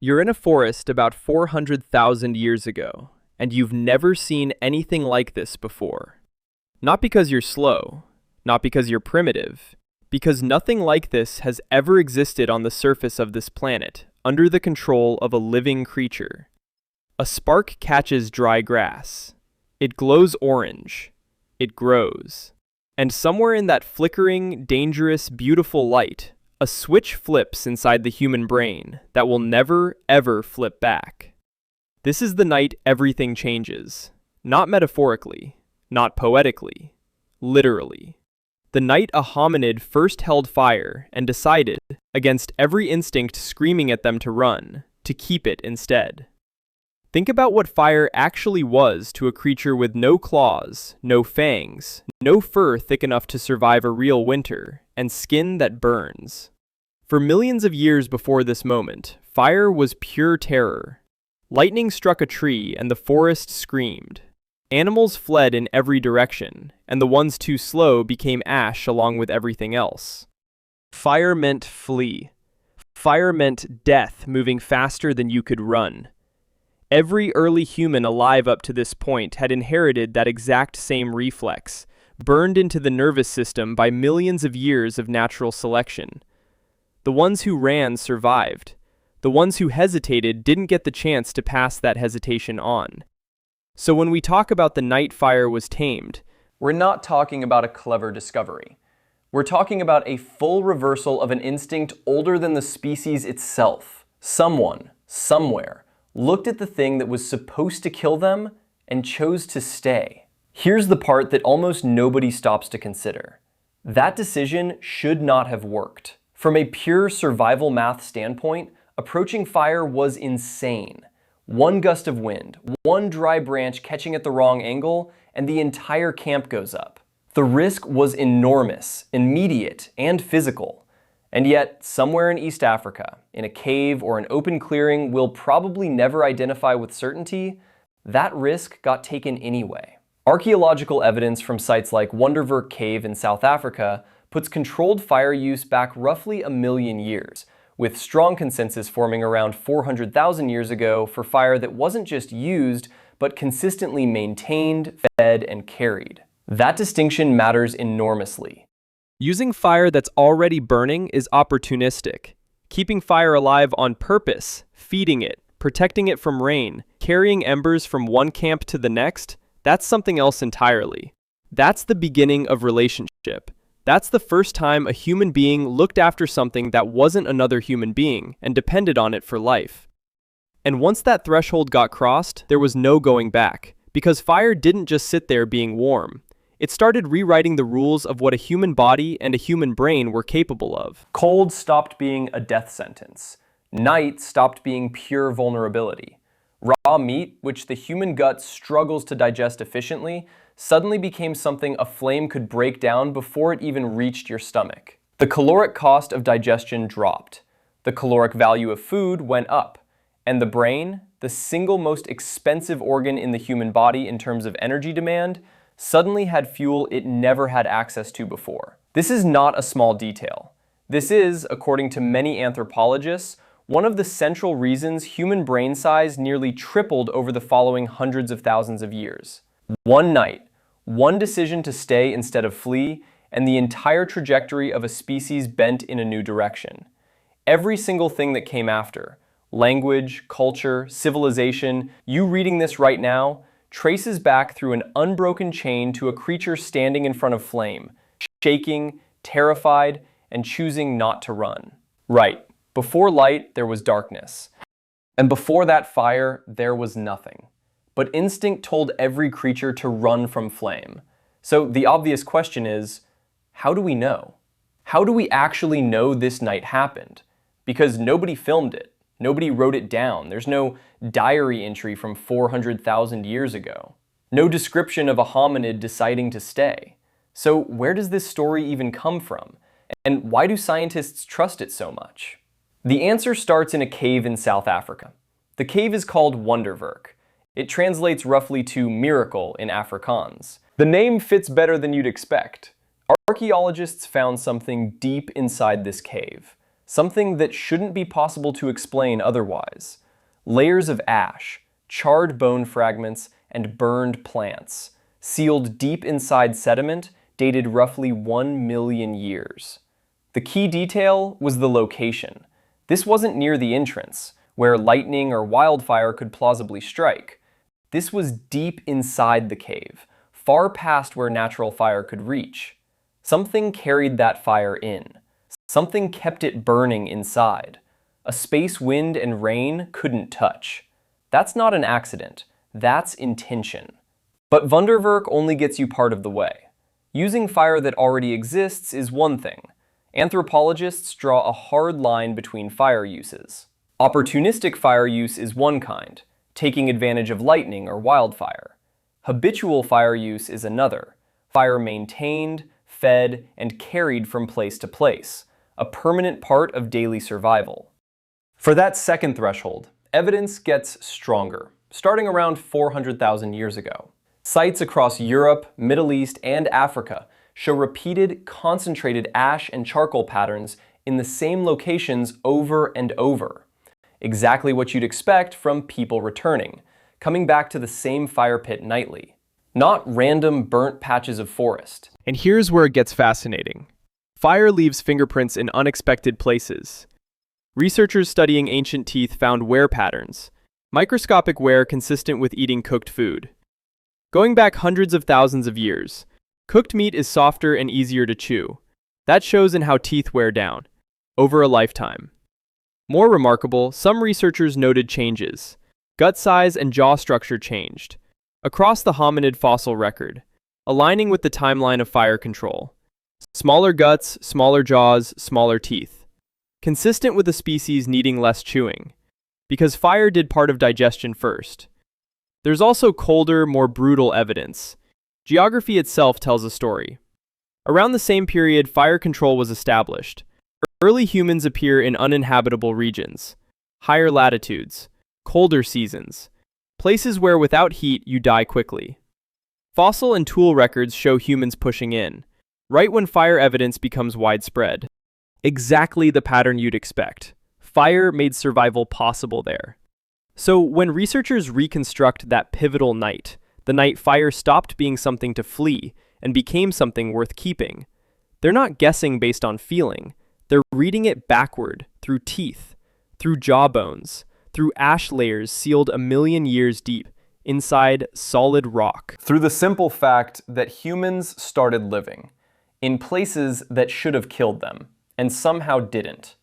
You're in a forest about 400,000 years ago, and you've never seen anything like this before. Not because you're slow, not because you're primitive, because nothing like this has ever existed on the surface of this planet, under the control of a living creature. A spark catches dry grass. It glows orange. It grows. And somewhere in that flickering, dangerous, beautiful light, a switch flips inside the human brain that will never, ever flip back. This is the night everything changes. Not metaphorically, not poetically, literally. The night a hominid first held fire and decided, against every instinct screaming at them to run, to keep it instead. Think about what fire actually was to a creature with no claws, no fangs, no fur thick enough to survive a real winter, and skin that burns. For millions of years before this moment, fire was pure terror. Lightning struck a tree and the forest screamed. Animals fled in every direction, and the ones too slow became ash along with everything else. Fire meant flee. Fire meant death moving faster than you could run. Every early human alive up to this point had inherited that exact same reflex, burned into the nervous system by millions of years of natural selection. The ones who ran survived. The ones who hesitated didn't get the chance to pass that hesitation on. So when we talk about the night fire was tamed, we're not talking about a clever discovery. We're talking about a full reversal of an instinct older than the species itself. Someone, somewhere, looked at the thing that was supposed to kill them and chose to stay. Here's the part that almost nobody stops to consider. That decision should not have worked. From a pure survival math standpoint, approaching fire was insane. One gust of wind, one dry branch catching at the wrong angle, and the entire camp goes up. The risk was enormous, immediate, and physical. And yet, somewhere in East Africa, in a cave or an open clearing we'll probably never identify with certainty, that risk got taken anyway. Archaeological evidence from sites like Wonderwerk Cave in South Africa puts controlled fire use back roughly 1 million years, with strong consensus forming around 400,000 years ago for fire that wasn't just used, but consistently maintained, fed, and carried. That distinction matters enormously. using fire that's already burning is opportunistic. Keeping fire alive on purpose, feeding it, protecting it from rain, carrying embers from one camp to the next, that's something else entirely. That's the beginning of relationship. That's the first time a human being looked after something that wasn't another human being and depended on it for life. And once that threshold got crossed, there was no going back, because fire didn't just sit there being warm. It started rewriting the rules of what a human body and a human brain were capable of. Cold stopped being a death sentence. Night stopped being pure vulnerability. Raw meat, which the human gut struggles to digest efficiently, suddenly became something a flame could break down before it even reached your stomach. The caloric cost of digestion dropped. The caloric value of food went up. And the brain, the single most expensive organ in the human body in terms of energy demand, suddenly had fuel it never had access to before. This is not a small detail. This is, according to many anthropologists, one of the central reasons human brain size nearly tripled over the following hundreds of thousands of years. One night, one decision to stay instead of flee, and the entire trajectory of a species bent in a new direction. Every single thing that came after, language, culture, civilization, you reading this right now, traces back through an unbroken chain to a creature standing in front of flame, shaking, terrified, and choosing not to run. Right, before light, there was darkness. And before that fire, there was nothing. But instinct told every creature to run from flame. So the obvious question is, how do we know? How do we actually know this night happened? Because nobody filmed it. Nobody wrote it down. There's no diary entry from 400,000 years ago. No description of a hominid deciding to stay. So where does this story even come from? And why do scientists trust it so much? The answer starts in a cave in South Africa. The cave is called Wonderwerk. It translates roughly to miracle in Afrikaans. The name fits better than you'd expect. Archaeologists found something deep inside this cave. something that shouldn't be possible to explain otherwise. Layers of ash, charred bone fragments, and burned plants, sealed deep inside sediment dated roughly 1 million years. The key detail was the location. This wasn't near the entrance, where lightning or wildfire could plausibly strike. This was deep inside the cave, far past where natural fire could reach. Something carried that fire in. Something kept it burning inside. A space wind and rain couldn't touch. That's not an accident. That's intention. But Wunderwerk only gets you part of the way. Using fire that already exists is one thing. Anthropologists draw a hard line between fire uses. Opportunistic fire use is one kind, taking advantage of lightning or wildfire. Habitual fire use is another, fire maintained, fed, and carried from place to place, a permanent part of daily survival. For that second threshold, evidence gets stronger, starting around 400,000 years ago. Sites across Europe, Middle East, and Africa show repeated, concentrated ash and charcoal patterns in the same locations over and over. Exactly what you'd expect from people returning, coming back to the same fire pit nightly. Not random burnt patches of forest. And here's where it gets fascinating. Fire leaves fingerprints in unexpected places. Researchers studying ancient teeth found wear patterns, microscopic wear consistent with eating cooked food. Going back hundreds of thousands of years, cooked meat is softer and easier to chew. That shows in how teeth wear down, over a lifetime. More remarkable, some researchers noted changes. Gut size and jaw structure changed, across the hominid fossil record, aligning with the timeline of fire control. Smaller guts, smaller jaws, smaller teeth. Consistent with the species needing less chewing, because fire did part of digestion first. There's also colder, more brutal evidence. Geography itself tells a story. Around the same period, fire control was established. Early humans appear in uninhabitable regions, higher latitudes, colder seasons, places where without heat you die quickly. Fossil and tool records show humans pushing in, right when fire evidence becomes widespread. Exactly the pattern you'd expect. Fire made survival possible there. So when researchers reconstruct that pivotal night, the night fire stopped being something to flee and became something worth keeping, they're not guessing based on feeling. They're reading it backward, through teeth, through jawbones, through ash layers sealed 1 million years deep, inside solid rock. Through the simple fact that humans started living in places that should have killed them, and somehow didn't.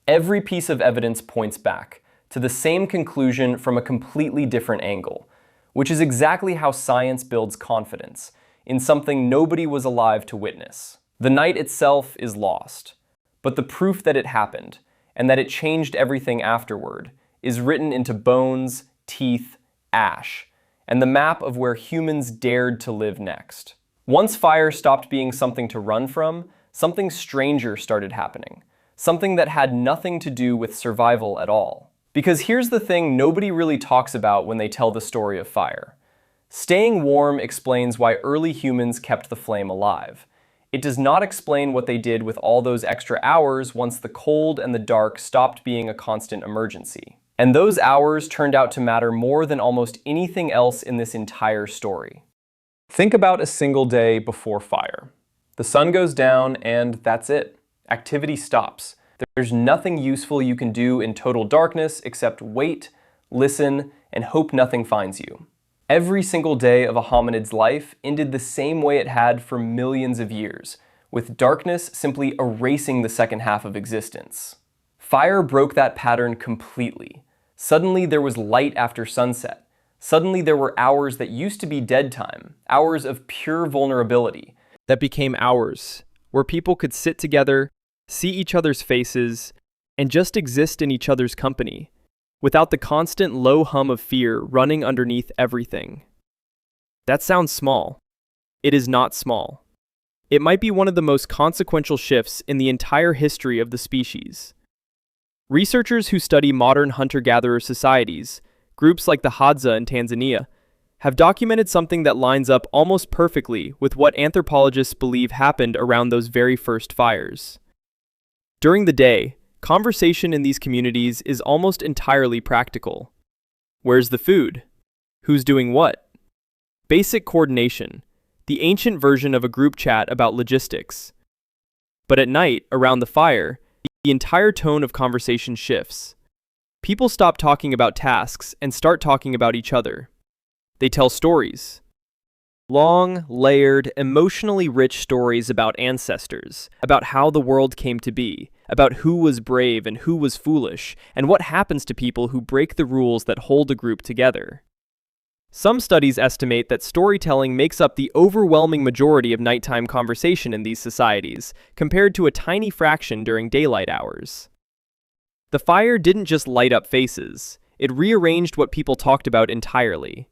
Every piece of evidence points back to the same conclusion from a completely different angle, which is exactly how science builds confidence in something nobody was alive to witness. The night itself is lost, but the proof that it happened, and that it changed everything afterward, is written into bones, teeth, ash, and the map of where humans dared to live next. Once fire stopped being something to run from, something stranger started happening, something that had nothing to do with survival at all. Because here's the thing nobody really talks about when they tell the story of fire. Staying warm explains why early humans kept the flame alive. It does not explain what they did with all those extra hours once the cold and the dark stopped being a constant emergency. And those hours turned out to matter more than almost anything else in this entire story. Think about a single day before fire. The sun goes down and that's it. Activity stops. There's nothing useful you can do in total darkness except wait, listen, and hope nothing finds you. Every single day of a hominid's life ended the same way it had for millions of years, with darkness simply erasing the second half of existence. Fire broke that pattern completely. Suddenly there was light after sunset. Suddenly there were hours that used to be dead time, hours of pure vulnerability. That became hours, where people could sit together, see each other's faces, and just exist in each other's company, without the constant low hum of fear running underneath everything. That sounds small. It is not small. It might be one of the most consequential shifts in the entire history of the species. Researchers who study modern hunter-gatherer societies, groups like the Hadza in Tanzania, have documented something that lines up almost perfectly with what anthropologists believe happened around those very first fires. During the day, Conversation in these communities is almost entirely practical. Where's the food? Who's doing what? Basic coordination, the ancient version of a group chat about logistics. But at night, around the fire, the entire tone of conversation shifts. People stop talking about tasks and start talking about each other. They tell stories. Long, layered, emotionally rich stories about ancestors, about how the world came to be, about who was brave and who was foolish, and what happens to people who break the rules that hold a group together. Some studies estimate that storytelling makes up the overwhelming majority of nighttime conversation in these societies, compared to a tiny fraction during daylight hours. The fire didn't just light up faces, it rearranged what people talked about entirely.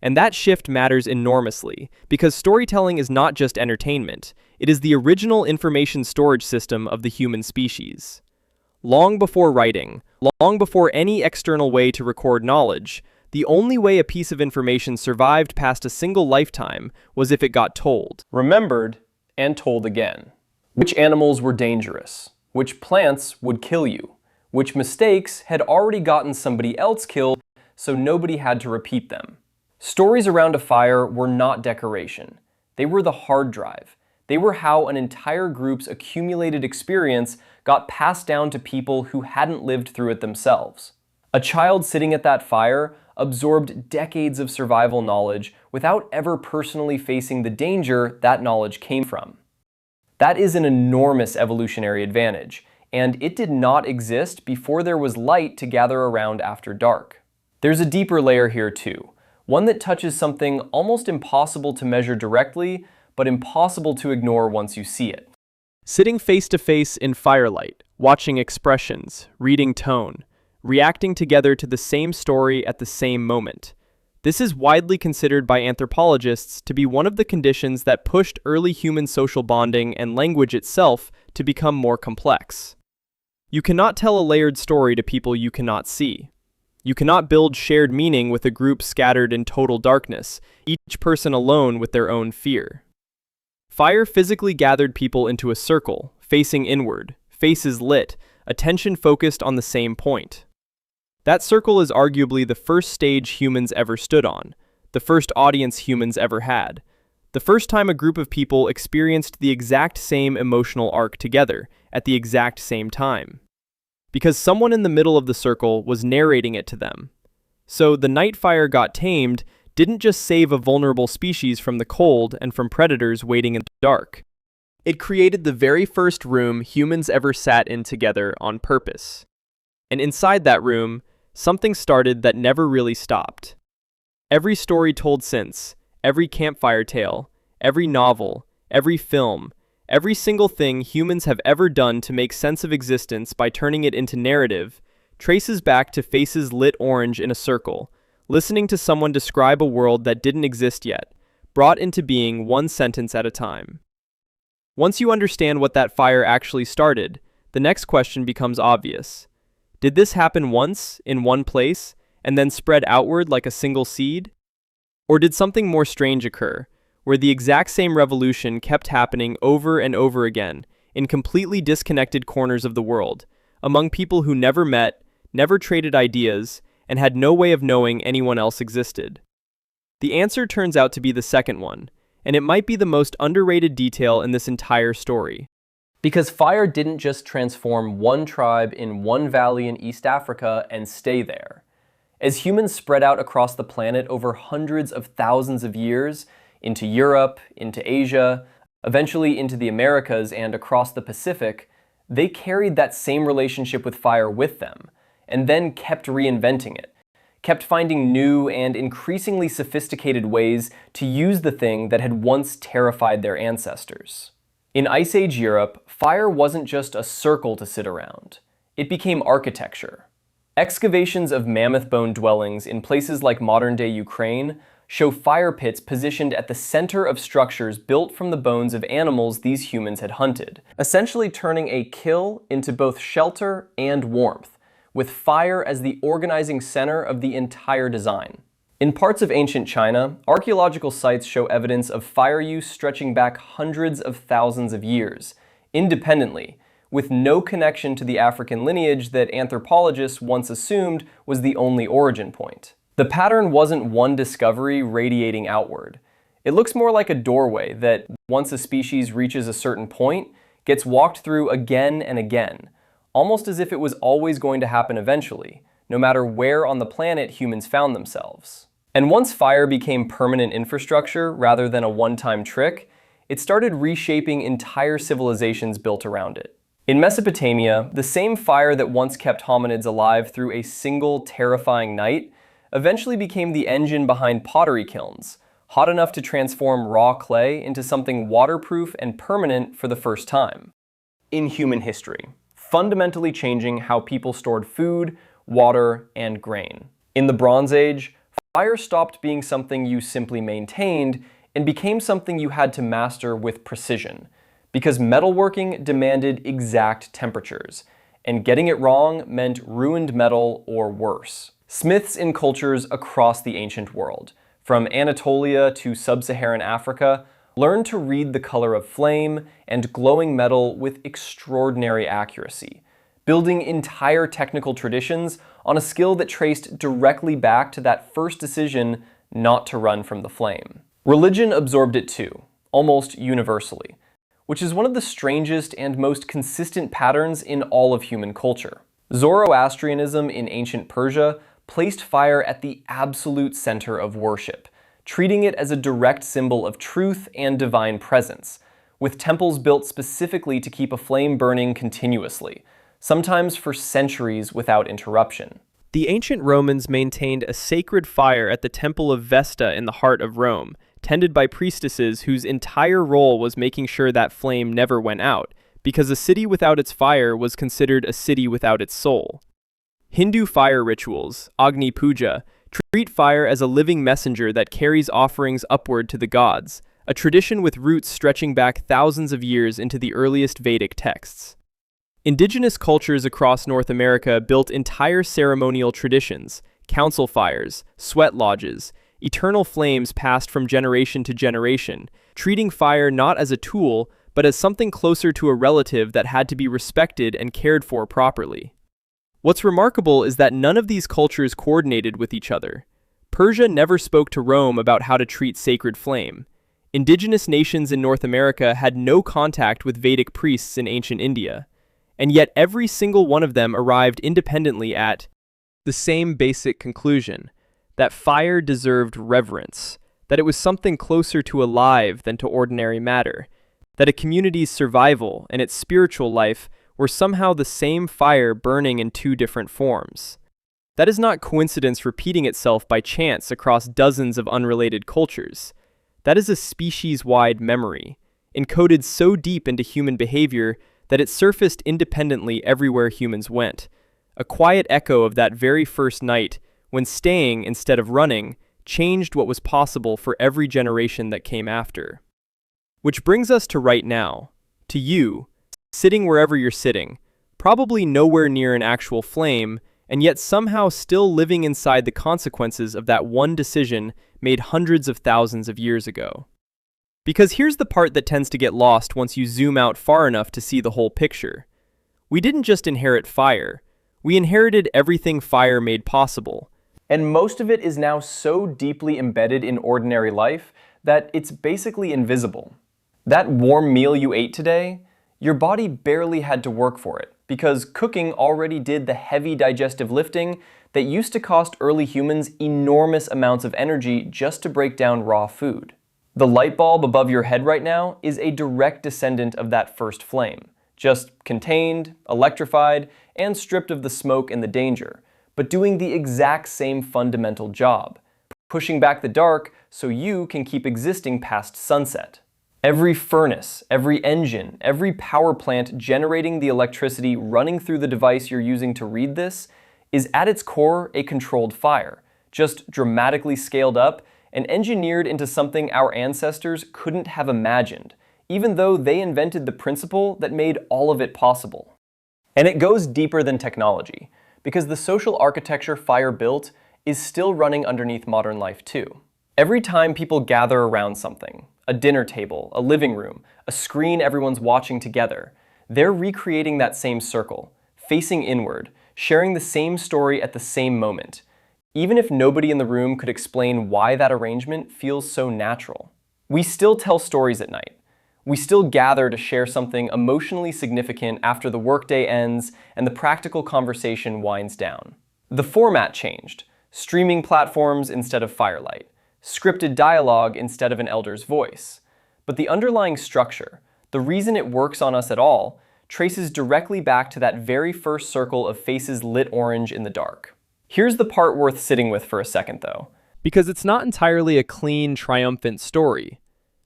And that shift matters enormously, because storytelling is not just entertainment, it is the original information storage system of the human species. Long before writing, long before any external way to record knowledge, the only way a piece of information survived past a single lifetime was if it got told, remembered, and told again. Which animals were dangerous? Which plants would kill you? Which mistakes had already gotten somebody else killed, so nobody had to repeat them? Stories around a fire were not decoration. They were the hard drive. They were how an entire group's accumulated experience got passed down to people who hadn't lived through it themselves. A child sitting at that fire absorbed decades of survival knowledge without ever personally facing the danger that knowledge came from. That is an enormous evolutionary advantage, and it did not exist before there was light to gather around after dark. There's a deeper layer here too, one that touches something almost impossible to measure directly, but impossible to ignore once you see it. Sitting face to face in firelight, watching expressions, reading tone, reacting together to the same story at the same moment. This is widely considered by anthropologists to be one of the conditions that pushed early human social bonding and language itself to become more complex. You cannot tell a layered story to people you cannot see. You cannot build shared meaning with a group scattered in total darkness, each person alone with their own fear. Fire physically gathered people into a circle, facing inward, faces lit, attention focused on the same point. That circle is arguably the first stage humans ever stood on, the first audience humans ever had, the first time a group of people experienced the exact same emotional arc together, at the exact same time. Because someone in the middle of the circle was narrating it to them. So the night fire got tamed didn't just save a vulnerable species from the cold and from predators waiting in the dark. It created the very first room humans ever sat in together on purpose. And inside that room, something started that never really stopped. Every story told since, every campfire tale, every novel, every film, every single thing humans have ever done to make sense of existence by turning it into narrative, traces back to faces lit orange in a circle, listening to someone describe a world that didn't exist yet, brought into being one sentence at a time. Once you understand what that fire actually started, the next question becomes obvious. Did this happen once, in one place, and then spread outward like a single seed? Or did something more strange occur, where the exact same revolution kept happening over and over again, in completely disconnected corners of the world, among people who never met, never traded ideas, and had no way of knowing anyone else existed? The answer turns out to be the second one, and it might be the most underrated detail in this entire story. Because fire didn't just transform one tribe in one valley in East Africa and stay there. As humans spread out across the planet over hundreds of thousands of years, into Europe, into Asia, eventually into the Americas and across the Pacific, they carried that same relationship with fire with them, and then kept reinventing it, kept finding new and increasingly sophisticated ways to use the thing that had once terrified their ancestors. In Ice Age Europe, fire wasn't just a circle to sit around. It became architecture. Excavations of mammoth bone dwellings in places like modern-day Ukraine show fire pits positioned at the center of structures built from the bones of animals these humans had hunted, essentially turning a kill into both shelter and warmth, with fire as the organizing center of the entire design. In parts of ancient China, archaeological sites show evidence of fire use stretching back hundreds of thousands of years, independently, with no connection to the African lineage that anthropologists once assumed was the only origin point. The pattern wasn't one discovery radiating outward. It looks more like a doorway that, once a species reaches a certain point, gets walked through again and again, almost as if it was always going to happen eventually, no matter where on the planet humans found themselves. And once fire became permanent infrastructure rather than a one-time trick, it started reshaping entire civilizations built around it. In Mesopotamia, the same fire that once kept hominids alive through a single terrifying night eventually became the engine behind pottery kilns, hot enough to transform raw clay into something waterproof and permanent for the first time in human history, fundamentally changing how people stored food, water, and grain. In the Bronze Age, fire stopped being something you simply maintained and became something you had to master with precision, because metalworking demanded exact temperatures, and getting it wrong meant ruined metal or worse. Smiths in cultures across the ancient world, from Anatolia to sub-Saharan Africa, learned to read the color of flame and glowing metal with extraordinary accuracy, building entire technical traditions on a skill that traced directly back to that first decision not to run from the flame. Religion absorbed it too, almost universally, which is one of the strangest and most consistent patterns in all of human culture. Zoroastrianism in ancient Persia placed fire at the absolute center of worship, treating it as a direct symbol of truth and divine presence, with temples built specifically to keep a flame burning continuously, sometimes for centuries without interruption. The ancient Romans maintained a sacred fire at the Temple of Vesta in the heart of Rome, tended by priestesses whose entire role was making sure that flame never went out, because a city without its fire was considered a city without its soul. Hindu fire rituals, Agni Puja, treat fire as a living messenger that carries offerings upward to the gods, a tradition with roots stretching back thousands of years into the earliest Vedic texts. Indigenous cultures across North America built entire ceremonial traditions, council fires, sweat lodges, eternal flames passed from generation to generation, treating fire not as a tool, but as something closer to a relative that had to be respected and cared for properly. What's remarkable is that none of these cultures coordinated with each other. Persia never spoke to Rome about how to treat sacred flame. Indigenous nations in North America had no contact with Vedic priests in ancient India. And yet every single one of them arrived independently at the same basic conclusion, that fire deserved reverence, that it was something closer to alive than to ordinary matter, that a community's survival and its spiritual life were somehow the same fire burning in two different forms. That is not coincidence repeating itself by chance across dozens of unrelated cultures. That is a species-wide memory, encoded so deep into human behavior that it surfaced independently everywhere humans went, a quiet echo of that very first night when staying instead of running changed what was possible for every generation that came after. Which brings us to right now, to you, sitting wherever you're sitting, probably nowhere near an actual flame, and yet somehow still living inside the consequences of that one decision made hundreds of thousands of years ago. Because here's the part that tends to get lost once you zoom out far enough to see the whole picture. We didn't just inherit fire, we inherited everything fire made possible. And most of it is now so deeply embedded in ordinary life that it's basically invisible. That warm meal you ate today, your body barely had to work for it, because cooking already did the heavy digestive lifting that used to cost early humans enormous amounts of energy just to break down raw food. The light bulb above your head right now is a direct descendant of that first flame, just contained, electrified, and stripped of the smoke and the danger, but doing the exact same fundamental job, pushing back the dark so you can keep existing past sunset. Every furnace, every engine, every power plant generating the electricity running through the device you're using to read this is at its core a controlled fire, just dramatically scaled up and engineered into something our ancestors couldn't have imagined, even though they invented the principle that made all of it possible. And it goes deeper than technology, because the social architecture fire built is still running underneath modern life too. Every time people gather around something, a dinner table, a living room, a screen everyone's watching together, They're recreating that same circle, facing inward, sharing the same story at the same moment, even if nobody in the room could explain why that arrangement feels so natural. We still tell stories at night. We still gather to share something emotionally significant after the workday ends and the practical conversation winds down. The format changed. Streaming platforms instead of firelight. Scripted dialogue instead of an elder's voice. But the underlying structure, the reason it works on us at all, traces directly back to that very first circle of faces lit orange in the dark. Here's the part worth sitting with for a second, though. Because it's not entirely a clean, triumphant story.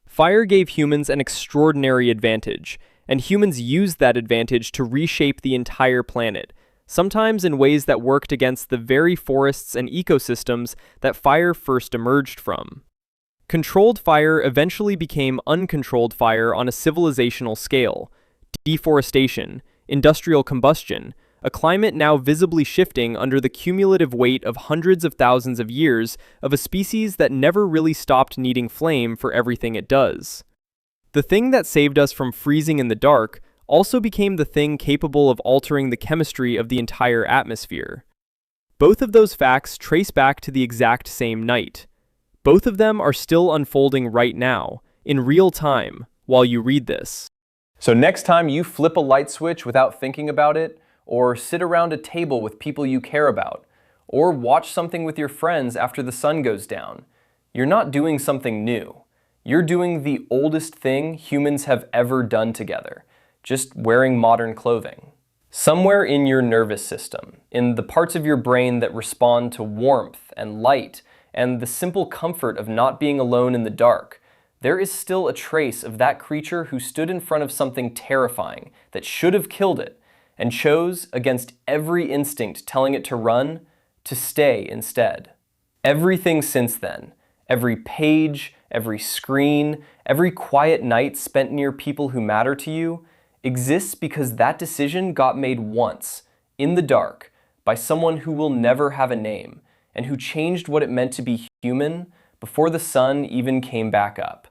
Fire gave humans an extraordinary advantage, and humans used that advantage to reshape the entire planet, sometimes in ways that worked against the very forests and ecosystems that fire first emerged from. Controlled fire eventually became uncontrolled fire on a civilizational scale. Deforestation, industrial combustion, a climate now visibly shifting under the cumulative weight of hundreds of thousands of years of a species that never really stopped needing flame for everything it does. The thing that saved us from freezing in the dark also became the thing capable of altering the chemistry of the entire atmosphere. Both of those facts trace back to the exact same night. Both of them are still unfolding right now, in real time, while you read this. So next time you flip a light switch without thinking about it, or sit around a table with people you care about, or watch something with your friends after the sun goes down, you're not doing something new. You're doing the oldest thing humans have ever done together, just wearing modern clothing. Somewhere in your nervous system, in the parts of your brain that respond to warmth and light and the simple comfort of not being alone in the dark, there is still a trace of that creature who stood in front of something terrifying that should have killed it and chose, against every instinct telling it to run, to stay instead. Everything since then, every page, every screen, every quiet night spent near people who matter to you, exists because that decision got made once, in the dark, by someone who will never have a name, and who changed what it meant to be human before the sun even came back up.